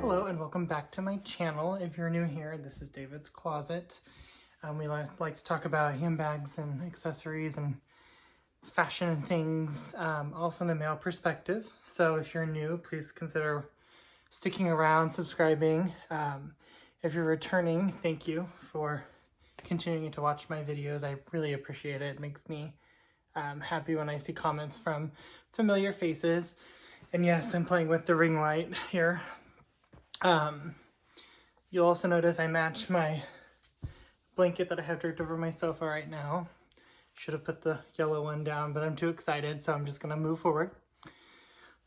Hello and welcome back to my channel. If you're new here, this is David's Closet. We like to talk about handbags and accessories and fashion and things, all from the male perspective. So if you're new, please consider sticking around, subscribing. If you're returning, thank you for continuing to watch my videos. I really appreciate it. It makes me happy when I see comments from familiar faces. And yes, I'm playing with the ring light here. You'll also notice I match my blanket that I have draped over my sofa right now. Should have put the yellow one down, but I'm too excited, so I'm just gonna move forward.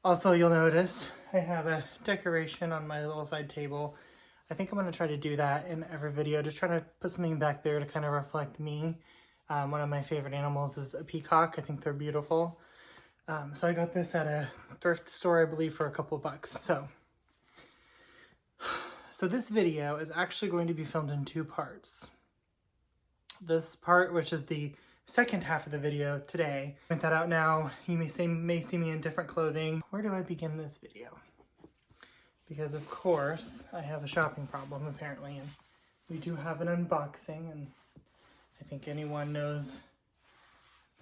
Also, you'll notice I have a decoration on my little side table. I think I'm gonna try to do that in every video, just trying to put something back there to kind of reflect me. One of my favorite animals is a peacock. I think they're beautiful. So I got this at a thrift store, I believe, for a couple bucks. So this video is actually going to be filmed in two parts. This part, which is the second half of the video today, point that out now. You may see me in different clothing. Where do I begin this video? Because of course I have a shopping problem apparently, and we do have an unboxing, and I think anyone knows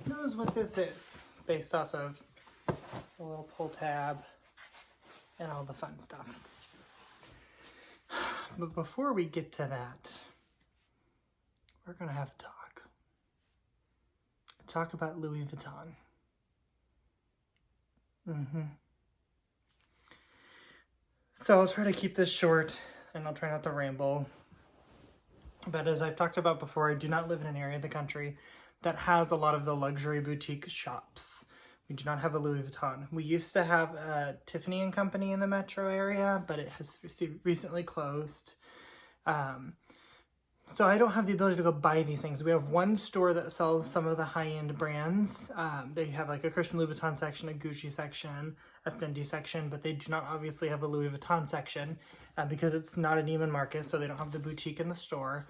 what this is based off of the little pull tab and all the fun stuff. But before we get to that, we're gonna have a talk about Louis Vuitton. So I'll try to keep this short and I'll try not to ramble. But as I've talked about before, I do not live in an area of the country that has a lot of the luxury boutique shops. We do not have a Louis Vuitton. We used to have a Tiffany & Company in the metro area, but it has recently closed. So I don't have the ability to go buy these things. We have one store that sells some of the high-end brands. They have like a Christian Louboutin section, a Gucci section, a Fendi section, but they do not obviously have a Louis Vuitton section because it's not an Neiman Marcus, so they don't have the boutique in the store.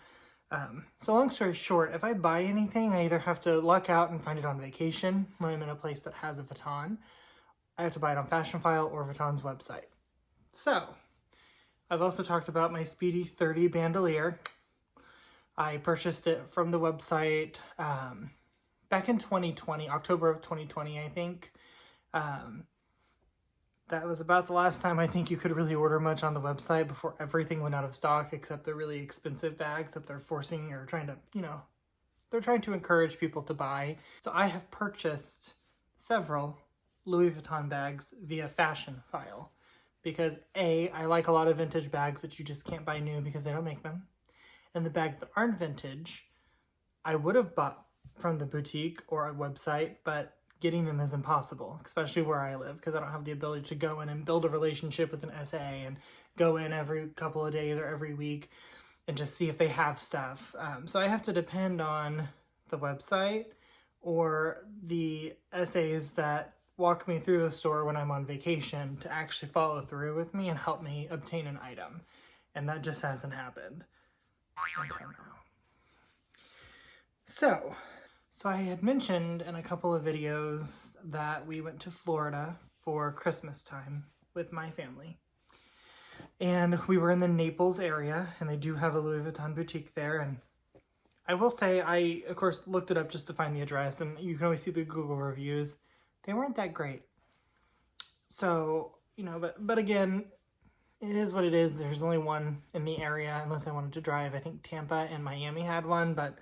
So long story short, if I buy anything, I either have to luck out and find it on vacation when I'm in a place that has a Vuitton. I have to buy it on Fashion File or Vuitton's website. So I've also talked about my Speedy 30 bandolier. I purchased it from the website back in 2020, October of 2020, I think. That was about the last time I think you could really order much on the website before everything went out of stock, except the really expensive bags that they're forcing or trying to, they're trying to encourage people to buy. So I have purchased several Louis Vuitton bags via Fashion File because A, I like a lot of vintage bags that you just can't buy new because they don't make them. And the bags that aren't vintage, I would have bought from the boutique or a website, but getting them is impossible, especially where I live, because I don't have the ability to go in and build a relationship with an SA and go in every couple of days or every week and just see if they have stuff. So I have to depend on the website or the SAs that walk me through the store when I'm on vacation to actually follow through with me and help me obtain an item. And that just hasn't happened until now. So I had mentioned in a couple of videos that we went to Florida for Christmas time with my family. And we were in the Naples area, and they do have a Louis Vuitton boutique there. And I will say, I, of course, looked it up just to find the address, and you can always see the Google reviews. They weren't that great. So, but again, it is what it is. There's only one in the area, unless I wanted to drive. I think Tampa and Miami had one, but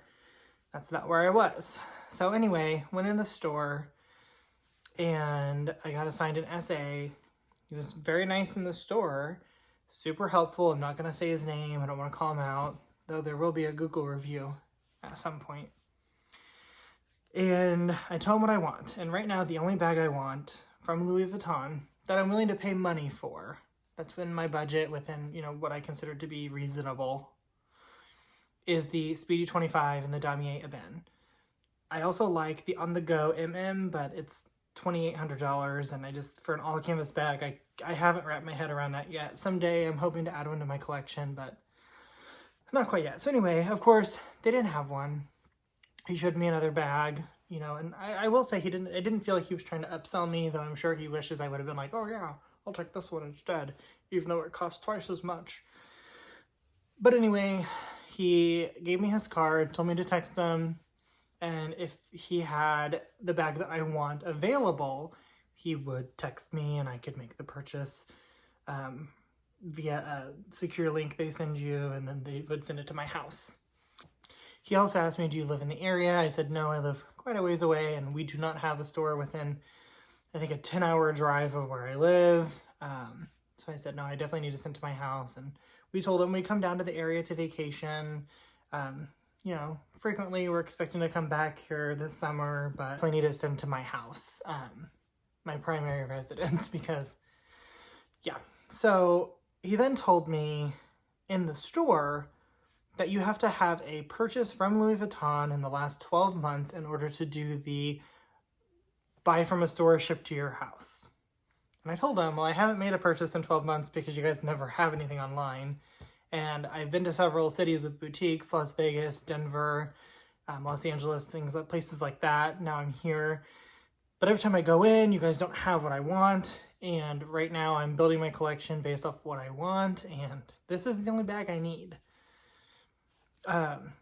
that's not where I was. So anyway, went in the store and I got assigned an SA. He was very nice in the store, super helpful. I'm not going to say his name. I don't want to call him out, though there will be a Google review at some point. And I told him what I want. And right now, the only bag I want from Louis Vuitton that I'm willing to pay money for, that's in my budget within, what I consider to be reasonable, is the Speedy 25 and the Damier Ebene. I also like the on-the-go MM, but it's $2,800, and for an all-canvas bag, I haven't wrapped my head around that yet. Someday I'm hoping to add one to my collection, but not quite yet. So anyway, of course, they didn't have one. He showed me another bag, and I will say I didn't feel like he was trying to upsell me, though I'm sure he wishes I would have been like, oh yeah, I'll take this one instead, even though it costs twice as much. But anyway, he gave me his card, told me to text him, and if he had the bag that I want available, he would text me and I could make the purchase via a secure link they send you, and then they would send it to my house. He also asked me, do you live in the area? I said, no, I live quite a ways away, and we do not have a store within, I think, a 10-hour drive of where I live. So I said, no, I definitely need to send to my house. And we told him we come down to the area to vacation. You know, frequently we're expecting to come back here this summer, but I need to send to my house, my primary residence, because, yeah. So he then told me in the store that you have to have a purchase from Louis Vuitton in the last 12 months in order to do the buy from a store, ship to your house. And I told him, well, I haven't made a purchase in 12 months because you guys never have anything online. And I've been to several cities with boutiques, Las Vegas, Denver, Los Angeles, places like that. Now I'm here. But every time I go in, you guys don't have what I want. And right now I'm building my collection based off what I want. And this is the only bag I need.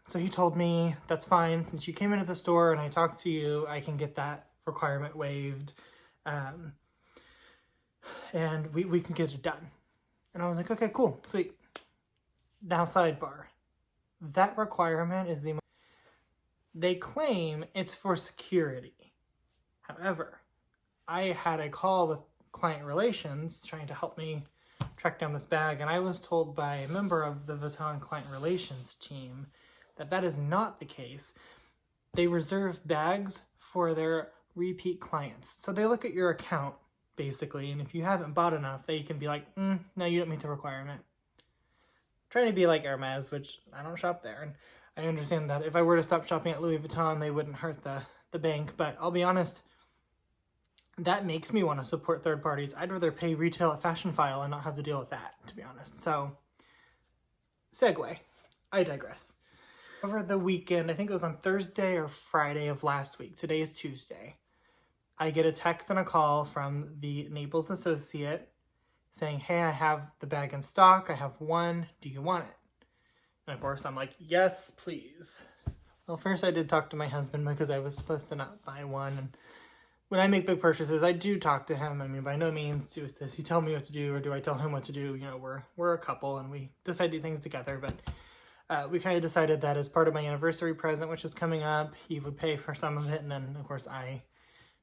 So he told me, that's fine. Since you came into the store and I talked to you, I can get that requirement waived. And we can get it done. And I was like, okay, cool, sweet. Now sidebar. That requirement is they claim it's for security. However, I had a call with client relations trying to help me track down this bag, and I was told by a member of the Vuitton client relations team that that is not the case. They reserve bags for their repeat clients. So they look at your account, basically, and if you haven't bought enough, they can be like, no, you don't meet the requirement. I'm trying to be like Hermes, which I don't shop there, and I understand that if I were to stop shopping at Louis Vuitton, they wouldn't hurt the bank, but I'll be honest, that makes me want to support third parties. I'd rather pay retail at Fashion File and not have to deal with that, to be honest. So, segue. I digress. Over the weekend, I think it was on Thursday or Friday of last week. Today is Tuesday. I get a text and a call from the Naples associate saying, hey, I have the bag in stock. I have one. Do you want it? And of course, I'm like, yes, please. Well, first I did talk to my husband because I was supposed to not buy one. And when I make big purchases, I do talk to him. I mean, by no means does he tell me what to do or do I tell him what to do. You know, we're a couple and we decide these things together. But we kind of decided that as part of my anniversary present, which is coming up, he would pay for some of it. And then, of course, I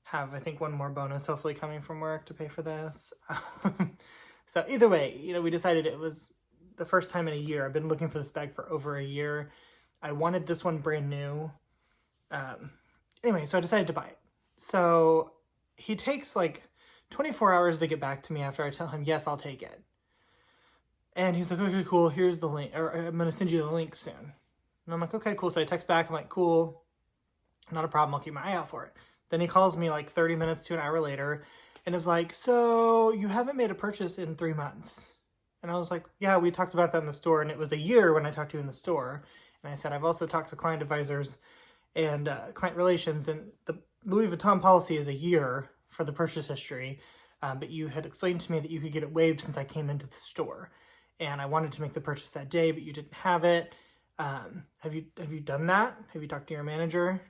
have, I think, one more bonus hopefully coming from work to pay for this. So either way, you know, we decided it was the first time in a year. I've been looking for this bag for over a year. I wanted this one brand new. Anyway, so I decided to buy it. So he takes like 24 hours to get back to me after I tell him, yes, I'll take it. And he's like, okay, cool, here's the link, or I'm going to send you the link soon. And I'm like, okay, cool. So I text back, I'm like, cool, not a problem, I'll keep my eye out for it. Then he calls me like 30 minutes to an hour later and is like, so you haven't made a purchase in 3 months. And I was like, yeah, we talked about that in the store, and it was a year when I talked to you in the store. And I said, I've also talked to client advisors and client relations, and the Louis Vuitton policy is a year for the purchase history, but you had explained to me that you could get it waived since I came into the store. And I wanted to make the purchase that day, but you didn't have it. Have you done that? Have you talked to your manager?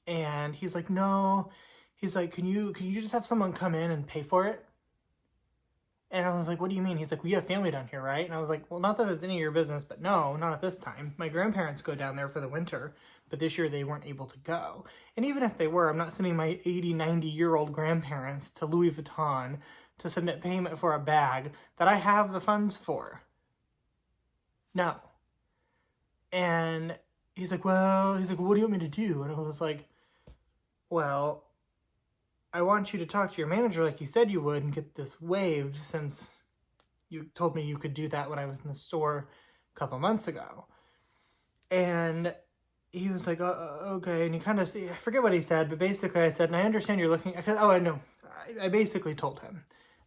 And he's like, no. He's like, can you just have someone come in and pay for it? And I was like, what do you mean? He's like, well, you have family down here, right? And I was like, well, not that it's any of your business, but no, not at this time. My grandparents go down there for the winter, but this year they weren't able to go. And even if they were, I'm not sending my 80, 90-year-old grandparents to Louis Vuitton to submit payment for a bag that I have the funds for. No. And he's like, well, what do you want me to do? And I was like, well, I want you to talk to your manager like you said you would and get this waived, since you told me you could do that when I was in the store a couple months ago. And he was like, okay. And he kind of, I forget what he said, but basically I said, and I understand you're looking, I know. I basically told him,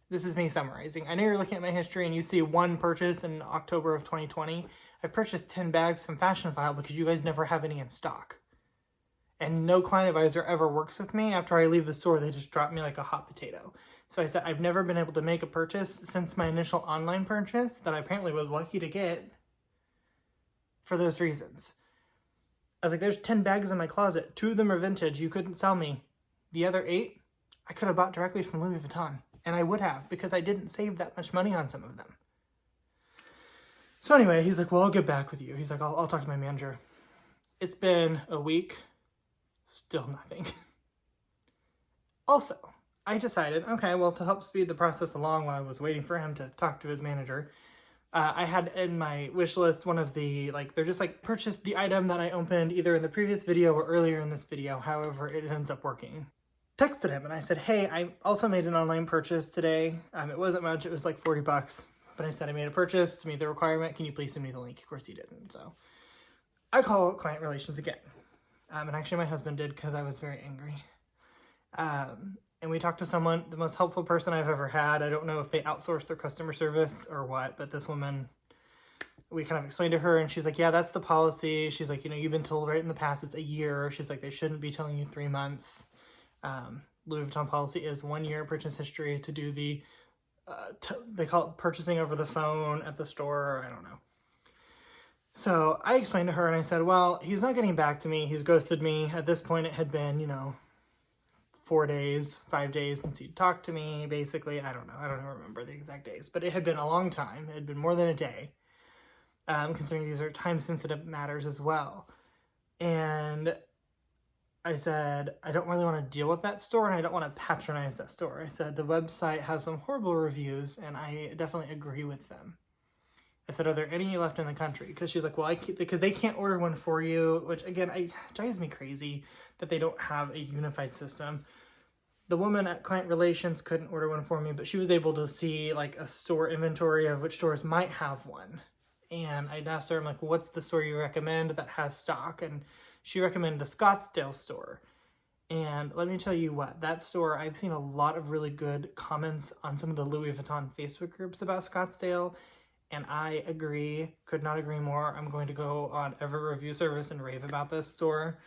this is me summarizing. I know you're looking at my history and you see one purchase in October of 2020. I've purchased 10 bags from Fashion File because you guys never have any in stock. And no client advisor ever works with me. After I leave the store, they just drop me like a hot potato. So I said, I've never been able to make a purchase since my initial online purchase that I apparently was lucky to get for those reasons. I was like, there's 10 bags in my closet. 2 of them are vintage. You couldn't sell me. The other 8, I could have bought directly from Louis Vuitton. And I would have, because I didn't save that much money on some of them. So anyway, he's like, well, I'll get back with you. He's like, I'll talk to my manager. It's been a week. Still nothing. Also, I decided, okay, well, to help speed the process along while I was waiting for him to talk to his manager, I had in my wish list one of the, like, they're just like, purchase the item that I opened either in the previous video or earlier in this video, however it ends up working. Texted him and I said, hey, I also made an online purchase today. It wasn't much, it was like 40 bucks. But I said I made a purchase to meet the requirement. Can you please send me the link? Of course he didn't. So I call client relations again. And actually my husband did because I was very angry. And we talked to someone, the most helpful person I've ever had. I don't know if they outsourced their customer service or what, but this woman, we kind of explained to her and she's like, yeah, that's the policy. She's like, you know, you've been told right in the past it's a year. She's like, they shouldn't be telling you 3 months. Louis Vuitton policy is 1 year purchase history to do the, they call it purchasing over the phone at the store. I don't know. So I explained to her and I said, well, he's not getting back to me. He's ghosted me. At this point, it had been, 4 days, 5 days since he'd talked to me, basically. I don't know. I don't remember the exact days, but it had been a long time. It had been more than a day, considering these are time-sensitive matters as well. And I said, I don't really want to deal with that store and I don't want to patronize that store. I said, the website has some horrible reviews and I definitely agree with them. I said, are there any left in the country? Because she's like, well, because they can't order one for you, which again, it drives me crazy that they don't have a unified system. The woman at client relations couldn't order one for me, but she was able to see like a store inventory of which stores might have one. And I'd asked her, I'm like, what's the store you recommend that has stock? And she recommended the Scottsdale store. And let me tell you what, that store, I've seen a lot of really good comments on some of the Louis Vuitton Facebook groups about Scottsdale. And I agree, could not agree more. I'm going to go on every review service and rave about this store.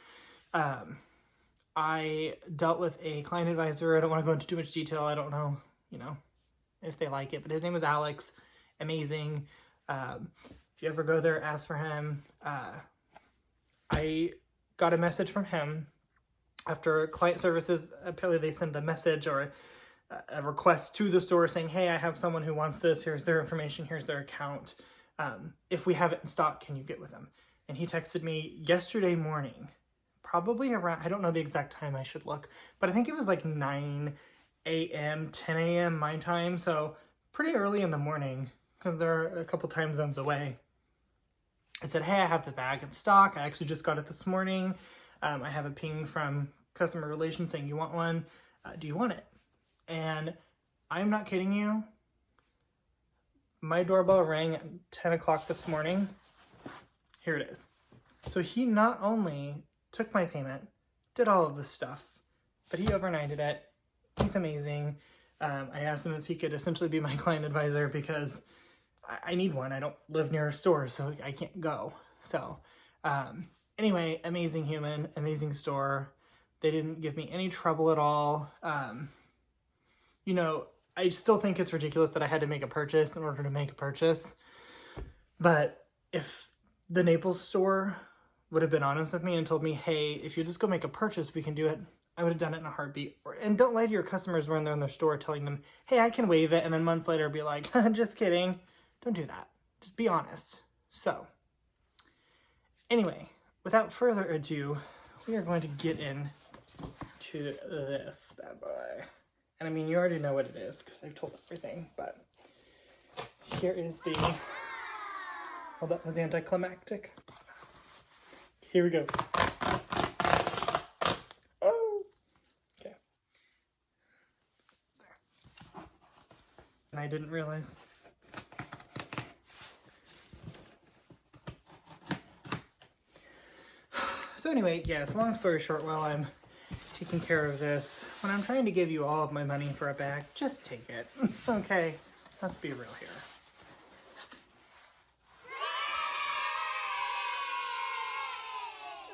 I dealt with a client advisor. I don't want to go into too much detail. I don't know, if they like it, but his name was Alex. Amazing. If you ever go there, ask for him. I got a message from him after client services. Apparently they send a message or a request to the store saying, hey, I have someone who wants this. Here's their information. Here's their account. If we have it in stock, can you get with them? And he texted me yesterday morning, probably around, I don't know the exact time, I should look, but I think it was like 9 a.m., 10 a.m. my time. So pretty early in the morning because they're a couple time zones away. I said, hey, I have the bag in stock. I actually just got it this morning. I have a ping from customer relations saying you want one. Do you want it? And I'm not kidding you. My doorbell rang at 10 o'clock this morning. Here it is. So he not only took my payment, did all of this stuff, but he overnighted it. He's amazing. I asked him if he could essentially be my client advisor because I need one. I don't live near a store, so I can't go. So anyway, amazing human, amazing store. They didn't give me any trouble at all. I still think it's ridiculous that I had to make a purchase in order to make a purchase. But if the Naples store would have been honest with me and told me, hey, if you just go make a purchase, we can do it, I would have done it in a heartbeat. And don't lie to your customers when they're in their store telling them, hey, I can waive it, and then months later be like, just kidding. Don't do that. Just be honest. So, anyway, without further ado, we are going to get into this bad boy. And I mean, you already know what it is because I've told everything, but here is the, well, that was anticlimactic. Here we go. Oh, okay. There. And I didn't realize. So anyway, yes, long story short, while I'm taking care of this, when I'm trying to give you all of my money for a bag, just take it. Okay, let's be real here.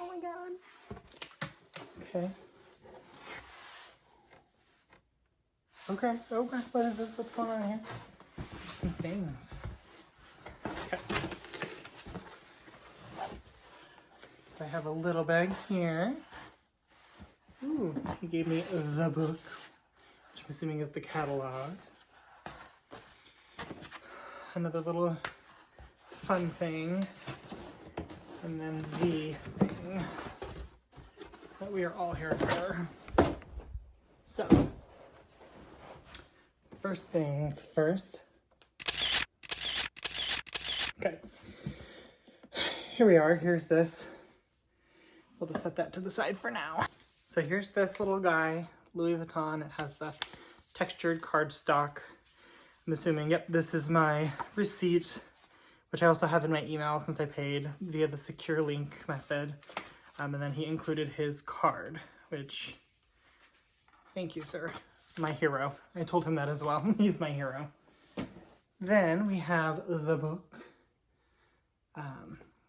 Oh my god. Okay. Okay, what is this? What's going on here? There's some things. Okay. So I have a little bag here. Ooh, he gave me the book, which I'm assuming is the catalog. Another little fun thing. And then the thing that we are all here for. So, first things first. Okay. Here we are. Here's this. We'll just set that to the side for now. So here's this little guy, Louis Vuitton. It has the textured cardstock. I'm assuming, yep, this is my receipt, which I also have in my email since I paid via the secure link method. And then he included his card, which, thank you, sir. My hero. I told him that as well. He's my hero. Then we have the book,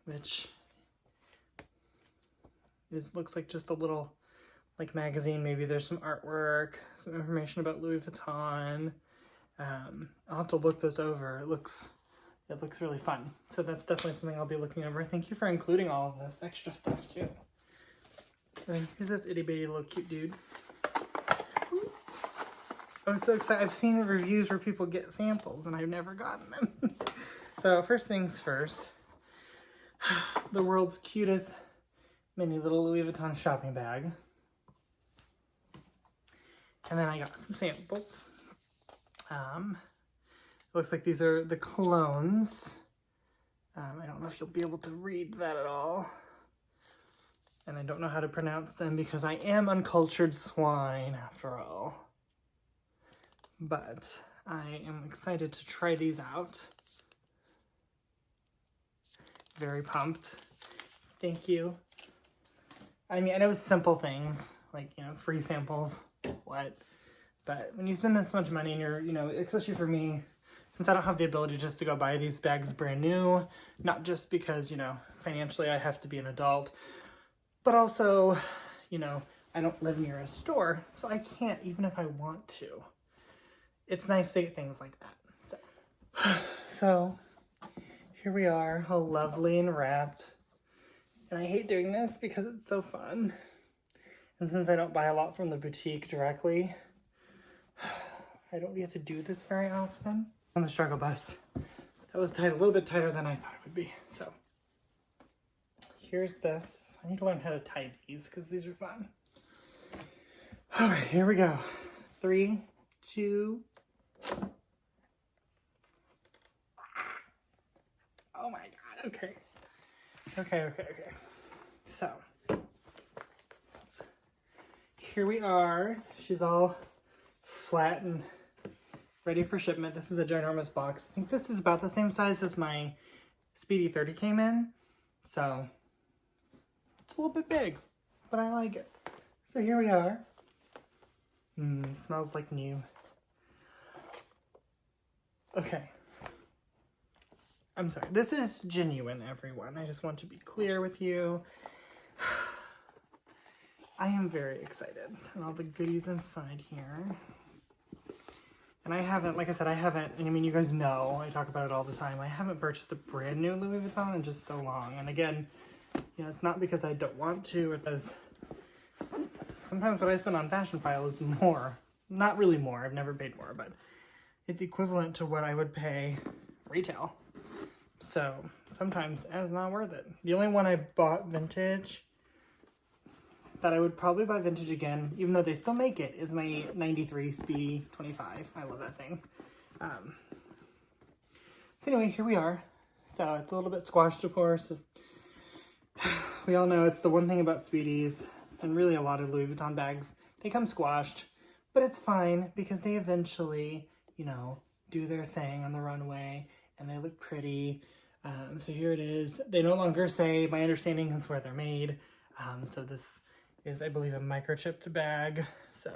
which looks like just a little like magazine. Maybe there's some artwork, some information about Louis Vuitton. I'll have to look those over. It looks really fun. So that's definitely something I'll be looking over. Thank you for including all of this extra stuff too. And here's this itty bitty little cute dude. I was so excited. I've seen reviews where people get samples and I've never gotten them. So first things first, the world's cutest mini little Louis Vuitton shopping bag. And then I got some samples. It looks like these are the clones. I don't know if you'll be able to read that at all. And I don't know how to pronounce them because I am uncultured swine after all. But I am excited to try these out. Very pumped. Thank you. I mean, I know it's simple things, like, you know, free samples, what? But when you spend this much money and you're, you know, especially for me, since I don't have the ability just to go buy these bags brand new, not just because, you know, financially I have to be an adult, but also, you know, I don't live near a store, so I can't even if I want to. It's nice to get things like that. So here we are, all lovely and wrapped. And I hate doing this because it's so fun. And since I don't buy a lot from the boutique directly, I don't get to do this very often. On the struggle bus, that was tight, a little bit tighter than I thought it would be. So here's this. I need to learn how to tie these because these are fun. All right, here we go. 3, 2. Oh my God, okay. Okay. So, here we are. She's all flat and ready for shipment. This is a ginormous box. I think this is about the same size as my Speedy 30 came in. So, it's a little bit big, but I like it. So here we are. Smells like new. Okay. I'm sorry. This is genuine, everyone. I just want to be clear with you. I am very excited. And all the goodies inside here. And I haven't, like I said, and I mean, you guys know, I talk about it all the time. I haven't purchased a brand new Louis Vuitton in just so long. And again, you know, it's not because I don't want to, it's because sometimes what I spend on Fashion File is more. Not really more, I've never paid more, but it's equivalent to what I would pay retail. So sometimes it's not worth it. The only one I bought vintage that I would probably buy vintage again, even though they still make it, is my 93 Speedy 25. I love that thing. So anyway, here we are. So it's a little bit squashed, of course. We all know it's the one thing about Speedies, and really a lot of Louis Vuitton bags, they come squashed, but it's fine because they eventually, you know, do their thing on the runway and they look pretty. So here it is. They no longer say, my understanding is where they're made. So this is, I believe, a microchipped bag. So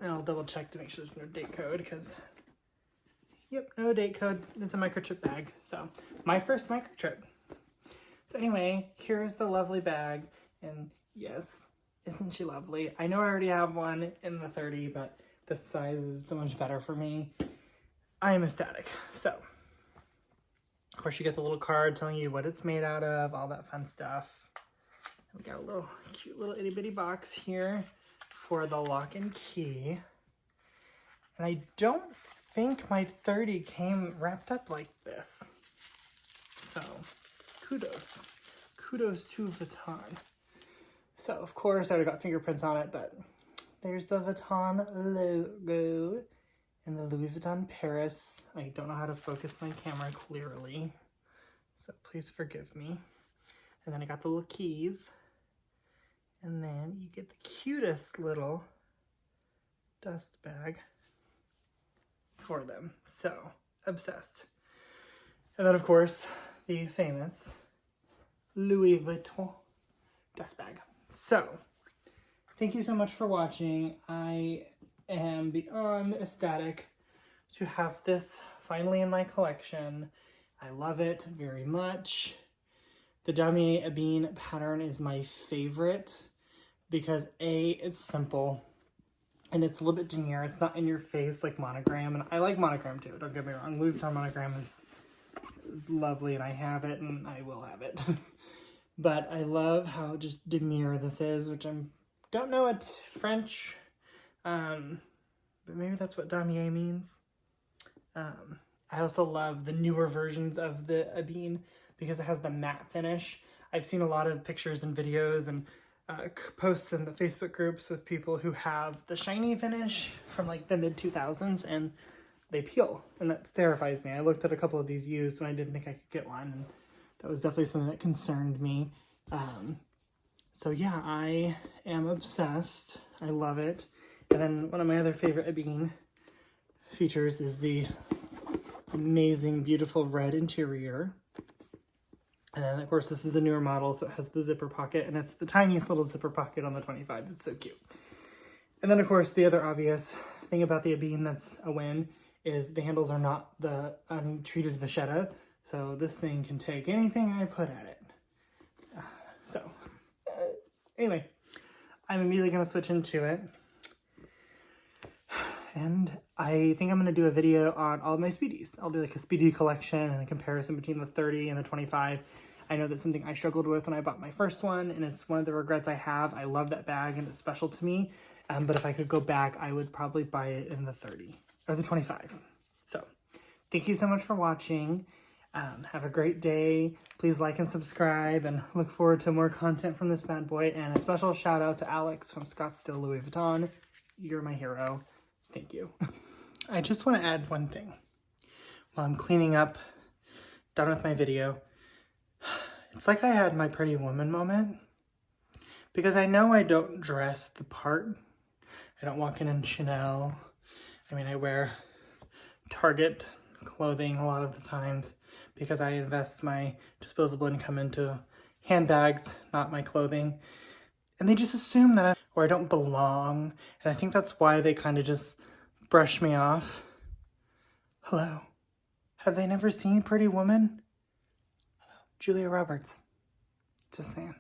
I'll double check to make sure there's no date code because, yep, no date code. It's a microchip bag. So my first microchip. So anyway, here's the lovely bag. And yes, isn't she lovely? I know I already have one in the 30, but this size is so much better for me. I am ecstatic. So, of course, you get the little card telling you what it's made out of, all that fun stuff. We got a little cute little itty bitty box here for the lock and key. And I don't think my 30 came wrapped up like this. So, kudos. Kudos to Vuitton. So, of course, I would have got fingerprints on it, but there's the Vuitton logo and the Louis Vuitton Paris. I don't know how to focus my camera clearly, so please forgive me. And then I got the little keys. And then you get the cutest little dust bag for them. So, obsessed. And then, of course, the famous Louis Vuitton dust bag. So, thank you so much for watching. I am beyond ecstatic to have this finally in my collection. I love it very much. The Damier Ebene pattern is my favorite because A, it's simple and it's a little bit demure. It's not in your face like monogram, and I like monogram too, don't get me wrong. Louis Vuitton monogram is lovely and I have it and I will have it. But I love how just demure this is, which I don't know what French, but maybe that's what damier means. I also love the newer versions of the Ebene because it has the matte finish. I've seen a lot of pictures and videos and posts in the Facebook groups with people who have the shiny finish from like the mid-2000s and they peel, and that terrifies me. I looked at a couple of these used and I didn't think I could get one, and that was definitely something that concerned me. So yeah, I am obsessed. I love it. And then one of my other favorite Ebene features is the amazing, beautiful red interior. And then, of course, this is a newer model, so it has the zipper pocket, and it's the tiniest little zipper pocket on the 25. It's so cute. And then, of course, the other obvious thing about the Ebene that's a win is the handles are not the untreated vachetta, so this thing can take anything I put at it. Anyway, I'm immediately going to switch into it. And I think I'm going to do a video on all of my Speedies. I'll do like a Speedy collection and a comparison between the 30 and the 25. I know that's something I struggled with when I bought my first one, and it's one of the regrets I have. I love that bag and it's special to me. But if I could go back, I would probably buy it in the 30 or the 25. So thank you so much for watching. Have a great day. Please like and subscribe, and look forward to more content from this bad boy. And a special shout out to Alex from Scottsdale Louis Vuitton. You're my hero. Thank you. I just want to add one thing. While I'm cleaning up, done with my video, it's like I had my Pretty Woman moment. Because I know I don't dress the part. I don't walk in Chanel. I mean, I wear Target clothing a lot of the times because I invest my disposable income into handbags, not my clothing. And they just assume that I don't belong. And I think that's why they kind of just brush me off. Hello. Have they never seen Pretty Woman? Hello. Julia Roberts. Just saying.